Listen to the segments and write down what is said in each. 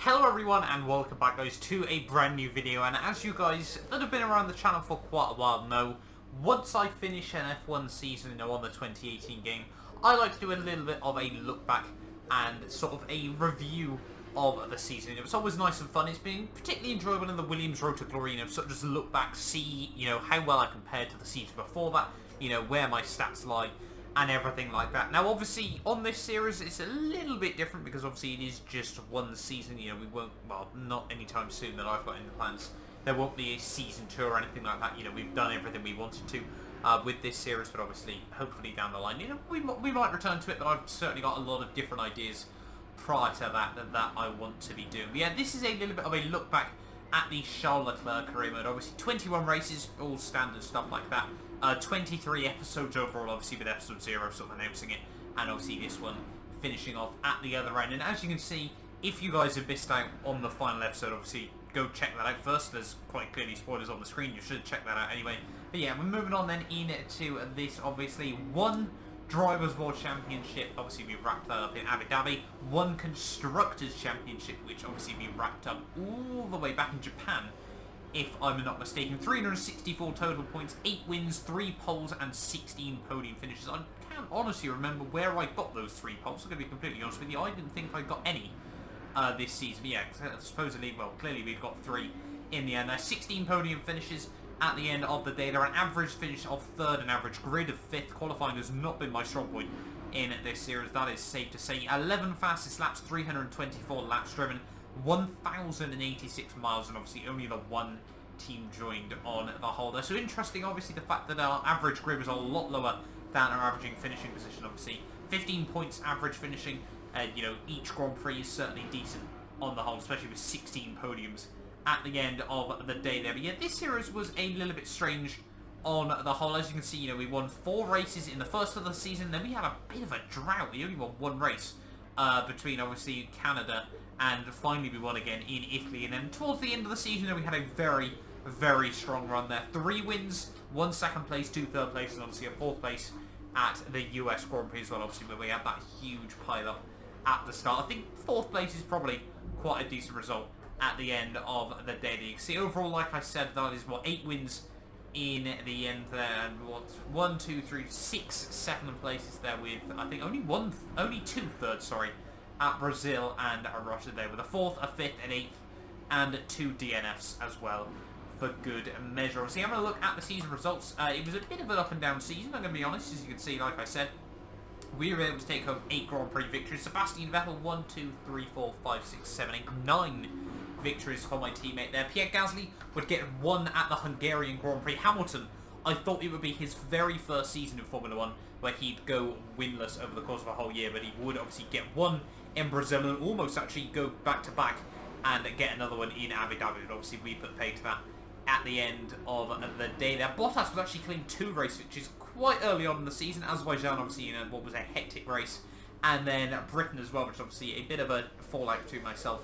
Hello everyone and welcome back guys to a brand new video, and as you guys that have been around the channel for quite a while know, once I finish an F1 season on the 2018 game, I like to do a little bit of a look back and sort of a review of the season. It was always nice and fun. It's been particularly enjoyable in the Williams Road to Glory, sort of just look back, see, how well I compared to the season before that, where my stats lie, and everything like that. Now obviously on this series it's a little bit different because obviously it is just one season. We won't, well, not anytime soon that I've got in the plans. There won't be a season 2 or anything like that. We've done everything we wanted to with this series, but obviously hopefully down the line we might return to it, but I've certainly got a lot of different ideas prior to that I want to be doing. But yeah, this is a little bit of a look back at the Charles Leclerc career mode. Obviously 21 races, all standard stuff like that. 23 episodes overall, obviously with episode 0 sort of announcing it, and obviously this one finishing off at the other end. And as you can see, if you guys have missed out on the final episode, obviously go check that out first. There's quite clearly spoilers on the screen, you should check that out anyway. But yeah, we're moving on then into this, obviously. One Drivers' World Championship, obviously we wrapped that up in Abu Dhabi. One Constructors' Championship, which obviously we wrapped up all the way back in Japan, if I'm not mistaken. 364 total points, 8 wins, 3 poles, and 16 podium finishes. I can't honestly remember where I got those 3 poles. I'm going to be completely honest with you. I didn't think I got any this season. But yeah, supposedly, well, clearly we've got 3 in the end. 16 podium finishes at the end of the day. They're an average finish of 3rd, an average grid of 5th. Qualifying has not been my strong point in this series, that is safe to say. 11 fastest laps, 324 laps driven, 1,086 miles, and obviously only the one team joined on the whole there. So interesting, obviously, the fact that our average grid was a lot lower than our averaging finishing position. Obviously 15 points average finishing. Each Grand Prix is certainly decent on the whole, especially with 16 podiums at the end of the day there. But yeah, this series was a little bit strange on the whole. As you can see, we won 4 races in the first of the season. Then we had a bit of a drought. We only won 1 race between obviously Canada, and finally we won again in Italy. And then towards the end of the season, we had a very, very strong run there. 3 wins, 1 second place, 2 third places, and obviously a 4th place at the US Grand Prix as well, obviously, where we had that huge pile up at the start. I think 4th place is probably quite a decent result at the end of the day. You can see overall, like I said, that is 8 wins in the end there, and 1, 2, 3, 6 second places there, with I think only 2 thirds, sorry, at Brazil and Russia there, with a 4th, a 5th, an 8th, and 2 DNFs as well, for good measure. Obviously, having a look at the season results, it was a bit of an up and down season, I'm going to be honest. As you can see, like I said, we were able to take home 8 Grand Prix victories. Sebastian Vettel, 1, 2, 3, 4, 5, 6, 7, 8, 9 victories for my teammate there. Pierre Gasly would get 1 at the Hungarian Grand Prix. Hamilton, I thought it would be his very first season in Formula 1 where he'd go winless over the course of a whole year, but he would obviously get 1 in Brazil and almost actually go back to back and get another one in Abu Dhabi. But obviously we put pay to that at the end of the day there. Bottas would actually claim 2 race victories quite early on in the season. Azerbaijan, obviously, in what was a hectic race, and then Britain as well, which is obviously a bit of a fallout between myself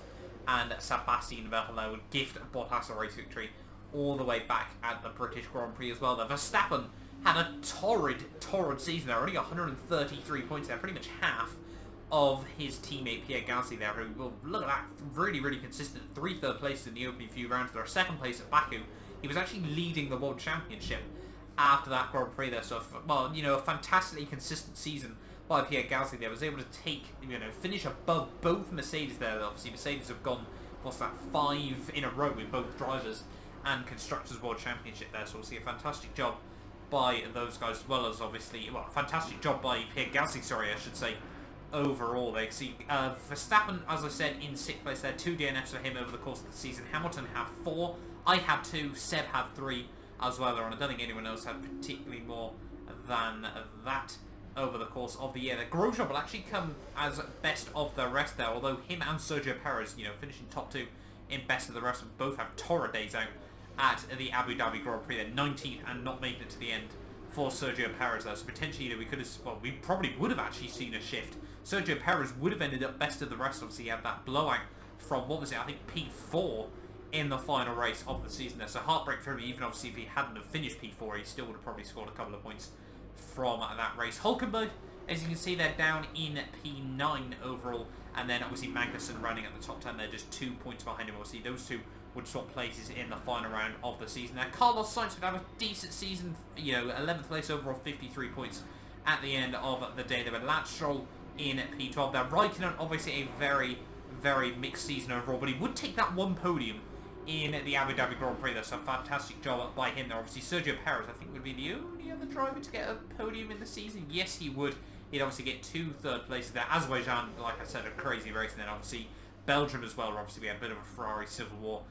and Sebastian Vettel. I would gift Bottas a race victory all the way back at the British Grand Prix as well. The Verstappen had a torrid season there, only 133 points there, pretty much half of his teammate Pierre Gasly there, who, well, look at that, really, really consistent. 3 third places in the opening few rounds there, 2nd place at Baku. He was actually leading the World Championship after that Grand Prix there, so, well, a fantastically consistent season by Pierre Gasly there. Was able to take, finish above both Mercedes there. Obviously, Mercedes have gone, what's that, 5 in a row with both drivers and Constructors' World Championship there, so we'll see a fantastic job by those guys, as well as, obviously, well, fantastic job by Pierre Gasly, sorry, I should say, overall. They see Verstappen, as I said, in 6th place there, 2 DNFs for him over the course of the season. Hamilton had 4, I had 2, Seb had 3 as well, and I don't think anyone else had particularly more than that over the course of the year. The Grosjean will actually come as best of the rest there, although him and Sergio Perez, finishing top 2 in best of the rest, both have torrid days out at the Abu Dhabi Grand Prix. They're 19th and not making it to the end for Sergio Perez there, so potentially, we could have, well, we probably would have actually seen a shift. Sergio Perez would have ended up best of the rest. Obviously, he had that blowout from, what was it, I think P4 in the final race of the season there. So heartbreak for him, even obviously if he hadn't have finished P4, he still would have probably scored a couple of points from that race. Hulkenberg, as you can see, they're down in P9 overall, and then obviously Magnussen running at the top 10 there, just 2 points behind him. Obviously those two would swap places in the final round of the season. Now Carlos Sainz would have a decent season, you know, 11th place overall, 53 points at the end of the day. There were Lance Stroll in P12. Now Raikkonen, obviously a very, very mixed season overall, but he would take that one podium in the Abu Dhabi Grand Prix. That's a fantastic job by him there. Obviously Sergio Perez, I think, would be the only other driver to get a podium in the season. Yes, he would. He'd obviously get 2 third places there. Azerbaijan, like I said, a crazy race. And then obviously Belgium as well, where obviously we had a bit of a Ferrari civil war.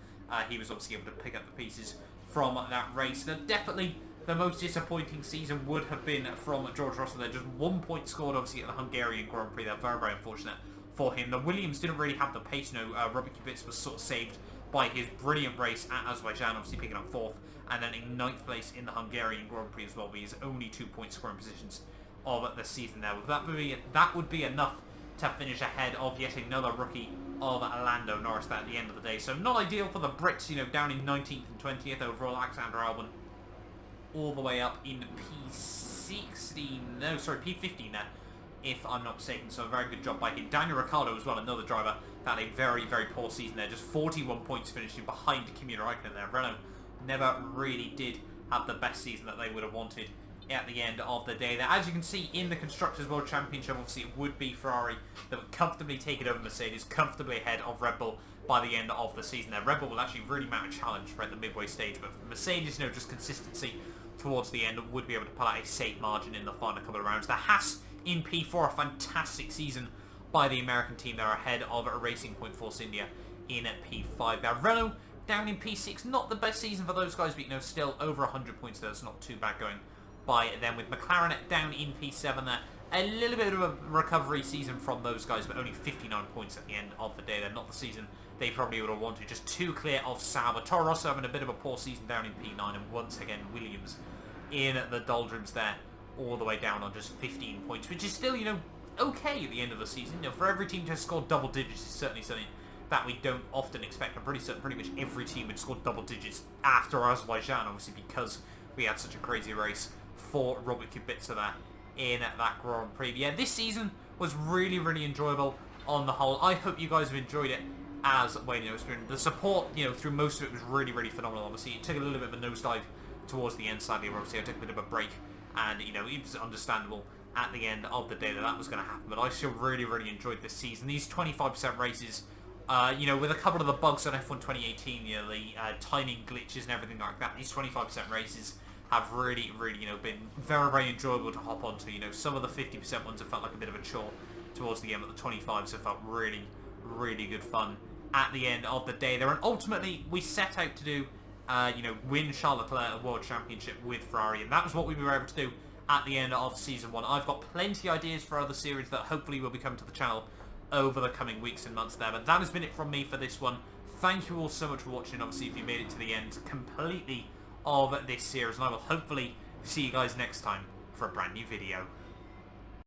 He was obviously able to pick up the pieces from that race. Now, definitely the most disappointing season would have been from George Russell there. Just 1 point scored, obviously, at the Hungarian Grand Prix. They're very, very unfortunate for him. The Williams didn't really have the pace. You know, Robert Kubica was sort of saved by his brilliant race at Azerbaijan, obviously picking up 4th, and then in 9th place in the Hungarian Grand Prix as well, with his only 2 point scoring positions of the season there. That would be enough to finish ahead of yet another rookie of Lando Norris at the end of the day. So not ideal for the Brits, you know, down in 19th and 20th overall. Alexander Albon all the way up in P15 there, if I'm not mistaken. So a very good job by him. Daniel Ricciardo as well, another driver that had a very, very poor season there. Just 41 points finishing behind Kimi Raikkonen there. Renault never really did have the best season that they would have wanted at the end of the day there. As you can see in the Constructors' World Championship, obviously it would be Ferrari that would comfortably take it over Mercedes, comfortably ahead of Red Bull by the end of the season there. Red Bull will actually really mount a challenge for at the midway stage, but Mercedes, you know, just consistency towards the end would be able to pull out a safe margin in the final couple of rounds. The Haas in P4, a fantastic season by the American team. They're ahead of Racing Point Force India in P5. Now Renault down in P6, not the best season for those guys, but you know, still over 100 points there. It's not too bad going by them. With McLaren down in P7 there, a little bit of a recovery season from those guys, but only 59 points at the end of the day. They're not the season they probably would have wanted, just 2 clear of Sauber. Toro Rosso having a bit of a poor season down in P9, and once again Williams in the doldrums there, all the way down on just 15 points, which is still, you know, okay at the end of the season. You know, for every team to have scored double digits is certainly something that we don't often expect. I'm pretty certain pretty much every team would score double digits after Azerbaijan, obviously because we had such a crazy race for Robert Kubica there in that Grand Prix. Yeah, this season was really, really enjoyable on the whole. I hope you guys have enjoyed it as well. You know, the support, you know, through most of it was really, really phenomenal. Obviously, it took a little bit of a nosedive towards the end, sadly. Obviously, I took a bit of a break, and you know, it was understandable at the end of the day that was going to happen. But I still really, really enjoyed this season. These 25% races, you know, with a couple of the bugs on F1 2018, you know, the timing glitches and everything like that, these 25% races have really, really, you know, been very, very enjoyable to hop onto. You know, some of the 50% ones have felt like a bit of a chore towards the end, but the 25s have felt really, really good fun at the end of the day there. And ultimately, we set out to do, you know, win Charles Leclerc a World Championship with Ferrari, and that was what we were able to do at the end of Season 1. I've got plenty of ideas for other series that hopefully will be coming to the channel over the coming weeks and months there, but that has been it from me for this one. Thank you all so much for watching. Obviously, if you made it to the end completely of this series, and I will hopefully see you guys next time for a brand new video.